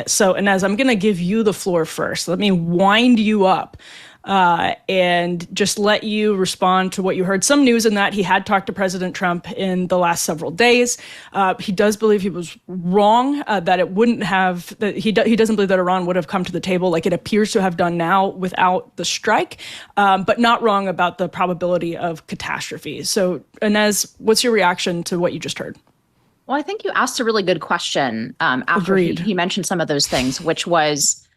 So, Inez, I'm going to give you the floor first. Let me wind you up and just let you respond to what you heard. Some news in that he had talked to President Trump in the last several days. He does believe he was wrong, that it wouldn't have, that he doesn't believe that Iran would have come to the table like it appears to have done now without the strike, but not wrong about the probability of catastrophe. So, Inez, what's your reaction to what you just heard? Well, I think you asked a really good question after he mentioned some of those things, which was,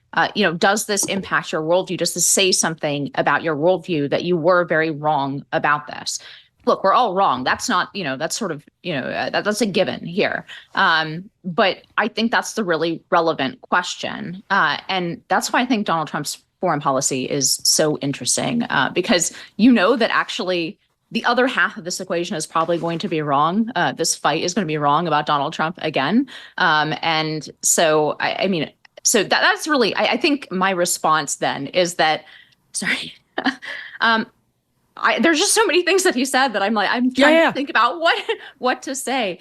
does this impact your worldview? Does this say something about your worldview that you were very wrong about this? Look, we're all wrong. That's not, that's sort of, that's a given here. But I think that's the really relevant question. And that's why I think Donald Trump's foreign policy is so interesting, because that actually the other half of this equation is probably going to be wrong. This fight is going to be wrong about Donald Trump again. And so, so that's really, I think my response then is that, sorry, there's just so many things that he said that I'm trying to think about what to say.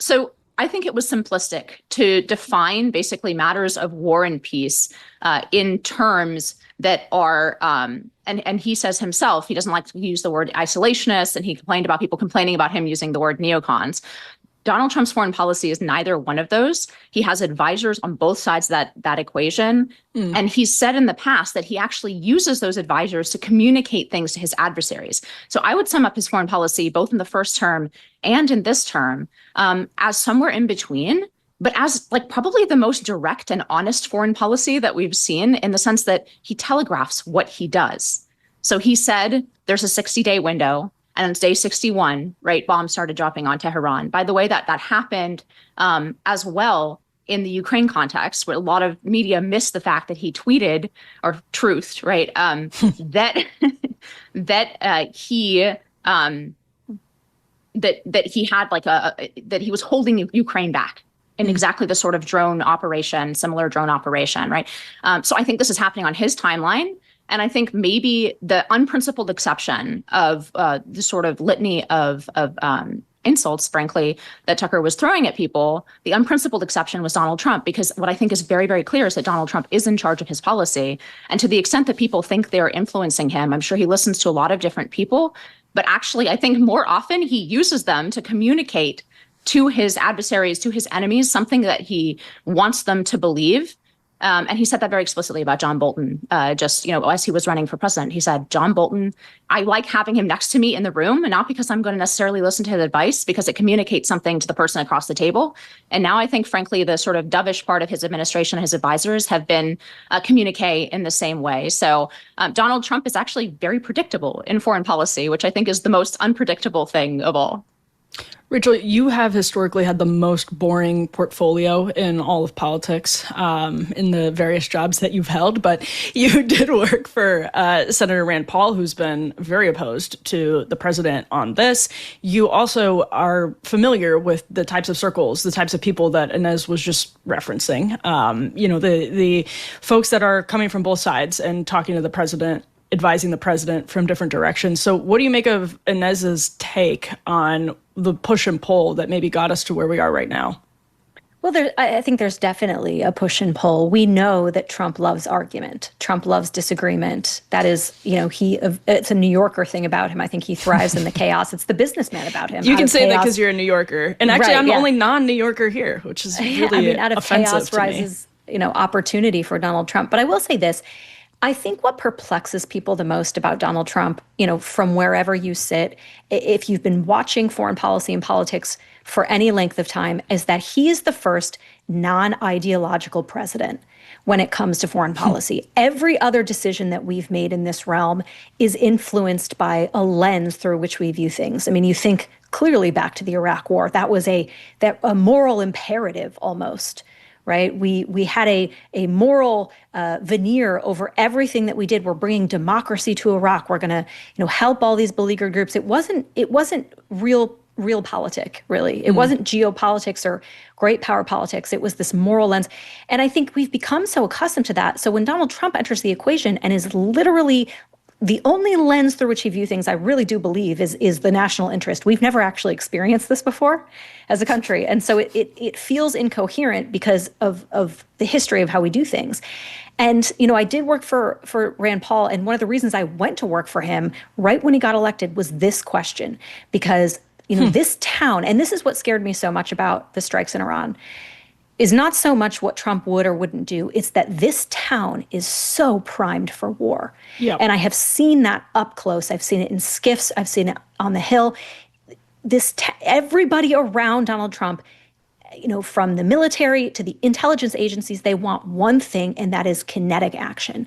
So I think it was simplistic to define basically matters of war and peace in terms that are, and he says himself, he doesn't like to use the word isolationist, and he complained about people complaining about him using the word neocons. Donald Trump's foreign policy is neither one of those. He has advisors on both sides of that equation. And he's said in the past that he actually uses those advisors to communicate things to his adversaries. So I would sum up his foreign policy, both in the first term and in this term, as somewhere in between, but as probably the most direct and honest foreign policy that we've seen, in the sense that he telegraphs what he does. So he said there's a 60-day window. And on day 61, right, bombs started dropping on Tehran. By the way, that happened as well in the Ukraine context, where a lot of media missed the fact that he tweeted, or truthed, right, that he had that he was holding Ukraine back in exactly the sort of similar drone operation, right? So I think this is happening on his timeline. And I think maybe the unprincipled exception of the sort of litany of insults, frankly, that Tucker was throwing at people, the unprincipled exception was Donald Trump, because what I think is very, very clear is that Donald Trump is in charge of his policy. And to the extent that people think they're influencing him, I'm sure he listens to a lot of different people. But actually, I think more often he uses them to communicate to his adversaries, to his enemies, something that he wants them to believe. And he said that very explicitly about John Bolton, as he was running for president. He said, John Bolton, I like having him next to me in the room, and not because I'm going to necessarily listen to his advice, because it communicates something to the person across the table. And now I think, frankly, the sort of dovish part of his administration, his advisors have been communique in the same way. So Donald Trump is actually very predictable in foreign policy, which I think is the most unpredictable thing of all. Rachel, you have historically had the most boring portfolio in all of politics in the various jobs that you've held, but you did work for Senator Rand Paul, who's been very opposed to the president on this. You also are familiar with the types of circles, the types of people that Inez was just referencing, the folks that are coming from both sides and talking to the president, advising the president from different directions. So what do you make of Inez's take on the push and pull that maybe got us to where we are right now? Well, I think there's definitely a push and pull. We know that Trump loves argument. Trump loves disagreement. That is, it's a New Yorker thing about him. I think he thrives in the chaos. It's the businessman about him. You can say that because you're a New Yorker. And actually, I'm the only non-New Yorker here, which is really out of offensive chaos rises, opportunity for Donald Trump. But I will say this. I think what perplexes people the most about Donald Trump, from wherever you sit, if you've been watching foreign policy and politics for any length of time, is that he is the first non-ideological president when it comes to foreign policy. Every other decision that we've made in this realm is influenced by a lens through which we view things. I mean, you think clearly back to the Iraq War. That was a moral imperative almost. Right? We had a moral veneer over everything that we did. We're bringing democracy to Iraq. We're going to help all these beleaguered groups. It wasn't real politic, really. It wasn't geopolitics or great power politics. It was this moral lens. And I think we've become so accustomed to that. So when Donald Trump enters the equation and is literally the only lens through which he views things, I really do believe, is the national interest. We've never actually experienced this before as a country. And so it feels incoherent because of the history of how we do things. And, I did work for Rand Paul. And one of the reasons I went to work for him right when he got elected was this question, because, this town, and this is what scared me so much about the strikes in Iran, is not so much what Trump would or wouldn't do. It's that this town is so primed for war. Yep. And I have seen that up close. I've seen it in skiffs. I've seen it on the Hill. Everybody around Donald Trump, from the military to the intelligence agencies, they want one thing, and that is kinetic action.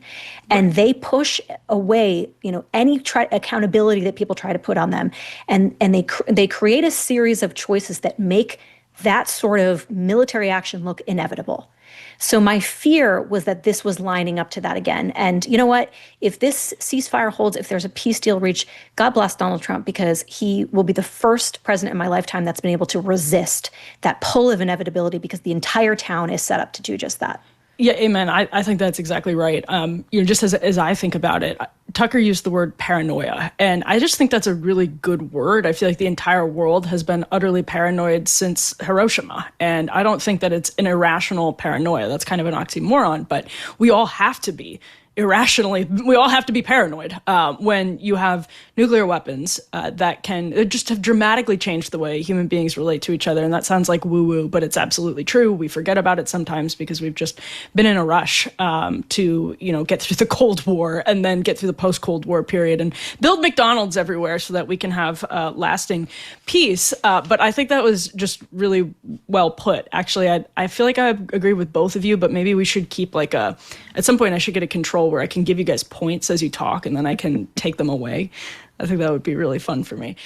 And they push away, any accountability that people try to put on them. And they create a series of choices that make that sort of military action look inevitable. So my fear was that this was lining up to that again. And you know what? If this ceasefire holds, if there's a peace deal reached, God bless Donald Trump, because he will be the first president in my lifetime that's been able to resist that pull of inevitability, because the entire town is set up to do just that. Yeah, amen. I think that's exactly right. Just as I think about it, Tucker used the word paranoia, and I just think that's a really good word. I feel like the entire world has been utterly paranoid since Hiroshima, and I don't think that it's an irrational paranoia. That's kind of an oxymoron, but we all have to be we all have to be paranoid when you have nuclear weapons that can just have dramatically changed the way human beings relate to each other. And that sounds like woo-woo, but it's absolutely true. We forget about it sometimes because we've just been in a rush to, get through the Cold War and then get through the post-Cold War period and build McDonald's everywhere so that we can have lasting peace. But I think that was just really well put. Actually, I feel like I agree with both of you, but maybe we should keep at some point I should get a control where I can give you guys points as you talk and then I can take them away. I think that would be really fun for me.